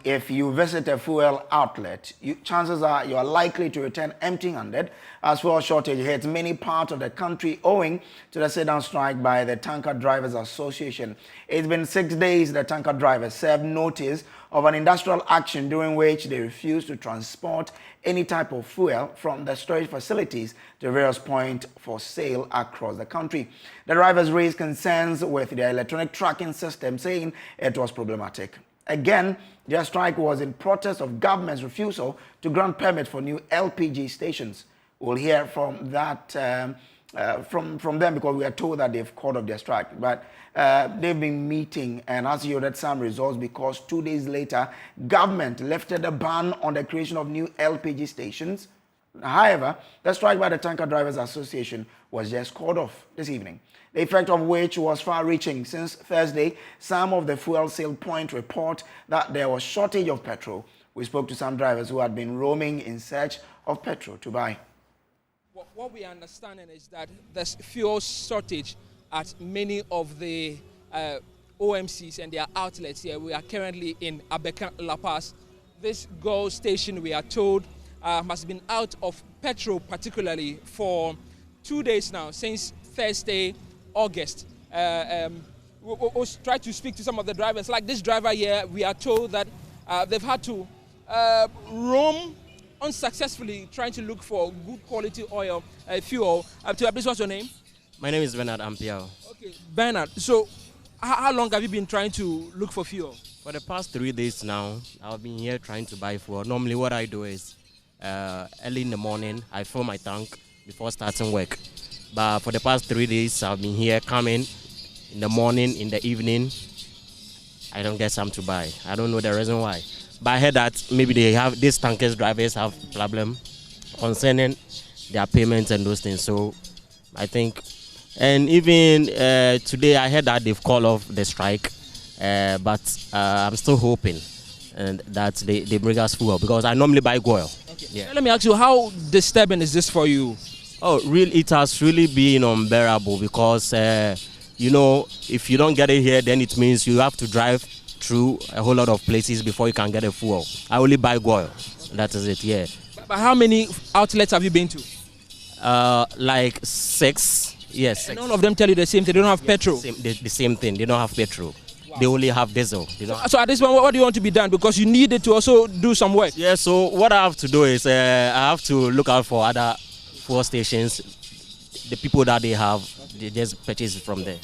if you visit a fuel outlet, chances are you are likely to return empty-handed as fuel shortage hits many parts of the country owing to the sit-down strike by the Tanker Drivers Association. It's been 6 days the tanker drivers served notice of an industrial action during which they refused to transport any type of fuel from the storage facilities to various points for sale across the country. The drivers raised concerns with their electronic tracking system, saying it was problematic. Again, their strike was in protest of government's refusal to grant permits for new LPG stations. We'll hear from that from them because we are told that they've called off their strike. But they've been meeting and has yielded some results because 2 days later, government lifted a ban on the creation of new LPG stations. However, the strike by the Tanker Drivers Association was just called off this evening, the effect of which was far-reaching since Thursday. Some of the fuel sale point report that there was shortage of petrol. We spoke to some drivers who had been roaming in search of petrol to buy. What we are understanding is that there's fuel shortage at many of the OMCs and their outlets here. We are currently in Abekan La Paz. This GOL station, we are told, has been out of petrol particularly for 2 days now, since Thursday, August. We'll try to speak to some of the drivers. Like this driver here, we are told that they've had to roam unsuccessfully trying to look for good quality oil, fuel. Please, what's your name? My name is Bernard Ampiao. Okay, Bernard. So, how long have you been trying to look for fuel? For the past 3 days now, I've been here trying to buy fuel. Normally what I do is, early in the morning, I fill my tank before starting work. But for the past 3 days, I've been here coming in the morning, in the evening. I don't get some to buy. I don't know the reason why. But I heard that maybe these tankers drivers have problem concerning their payments and those things. So I think, and even today I heard that they've called off the strike, but I'm still hoping that they bring us fuel because I normally buy oil. Okay. Yeah. Let me ask you, how disturbing is this for you? Oh, really? It has really been unbearable because you know, if you don't get it here, then it means you have to drive through a whole lot of places before you can get a fuel. I only buy oil. That is it. Yeah. But how many outlets have you been to? Like 6. Yes. And all of them tell you the same thing. They don't have petrol. The same thing. They don't have petrol. Wow. They only have diesel. So at this point, what do you want to be done? Because you needed to also do some work. Yeah. So what I have to do is I have to look out for other fuel stations. The people that they have, they just purchase it from there.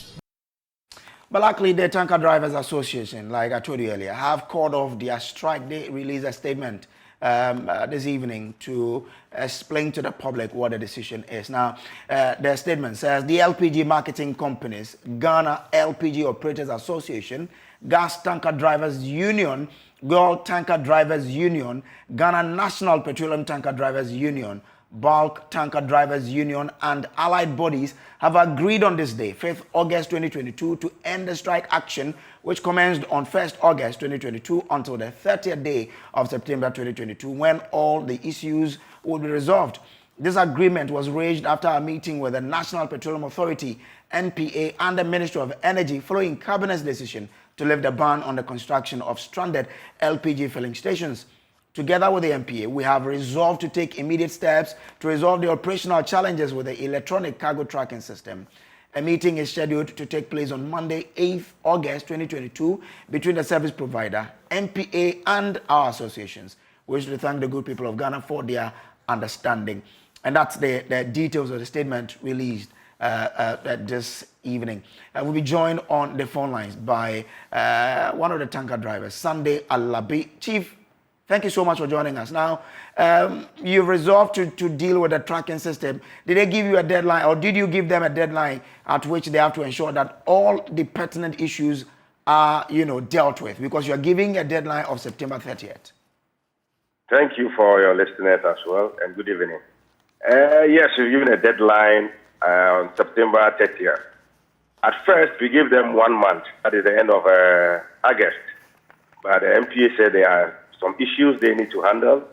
But luckily, the Tanker Drivers Association, like I told you earlier, have called off their strike. They released a statement this evening to explain to the public what the decision is. Now, their statement says the LPG marketing companies, Ghana LPG Operators Association, Gas Tanker Drivers Union, World Tanker Drivers Union, Ghana National Petroleum Tanker Drivers Union, Bulk Tanker Drivers Union and allied bodies have agreed on this day, 5th August 2022, to end the strike action, which commenced on 1st August 2022 until the 30th day of September 2022, when all the issues will be resolved. This agreement was reached after a meeting with the National Petroleum Authority, NPA, and the Ministry of Energy following Cabinet's decision to lift the ban on the construction of stranded LPG filling stations. Together with the NPA, we have resolved to take immediate steps to resolve the operational challenges with the electronic cargo tracking system. A meeting is scheduled to take place on Monday, 8th August 2022, between the service provider, NPA, and our associations. We wish to thank the good people of Ghana for their understanding. And that's the details of the statement released this evening. We'll be joined on the phone lines by one of the tanker drivers, Sunday Alabi. Chief, thank you so much for joining us. Now, you've resolved to deal with the tracking system. Did they give you a deadline, or did you give them a deadline at which they have to ensure that all the pertinent issues are, dealt with? Because you're giving a deadline of September 30th. Thank you for your listeners as well, and good evening. Yes, we've given a deadline on September 30th. At first, we gave them 1 month. That is the end of August. But the MPA said there are some issues they need to handle,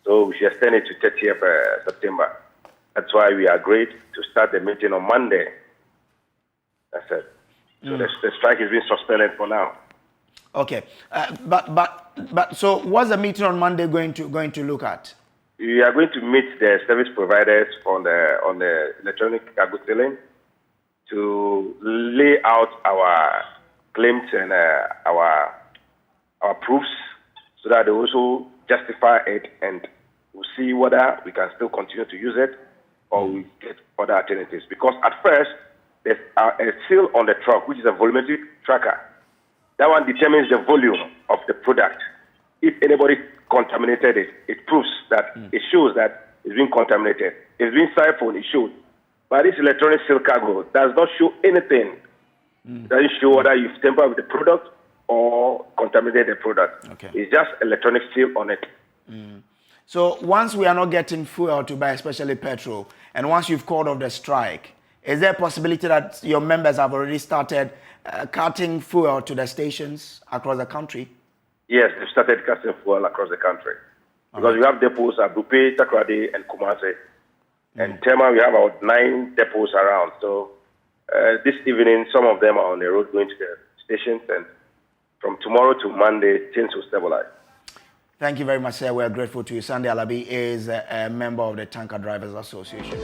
so we should extend it to 30th September. That's why we agreed to start the meeting on Monday. That's it. So the strike is being suspended for now. Okay, but so what's the meeting on Monday going to look at? We are going to meet the service providers on the electronic cargo selling to lay out our claims and our proofs so that they also justify it, and we'll see whether we can still continue to use it or we get other alternatives. Because at first, there's a seal on the truck, which is a volumetric tracker. That one determines the volume of the product. If anybody contaminated it, it proves that it shows that it's been contaminated. It's been siphoned, it shows. But this electronic seal cargo does not show anything. It doesn't show whether you've tampered with the product or contaminated the product. Okay. It's just electronic seal on it. So once we are not getting fuel to buy, especially petrol, and once you've called off the strike, is there a possibility that your members have already started cutting fuel to the stations across the country? Yes, they've started cutting fuel across the country. Because we have depots at Bupe, Takrade, and Kumasi. And Tema, we have about 9 depots around. So this evening, some of them are on the road going to the stations, and from tomorrow to Monday, things will stabilize. Thank you very much, sir. We are grateful to you. Sunday Alabi is a member of the Tanker Drivers Association.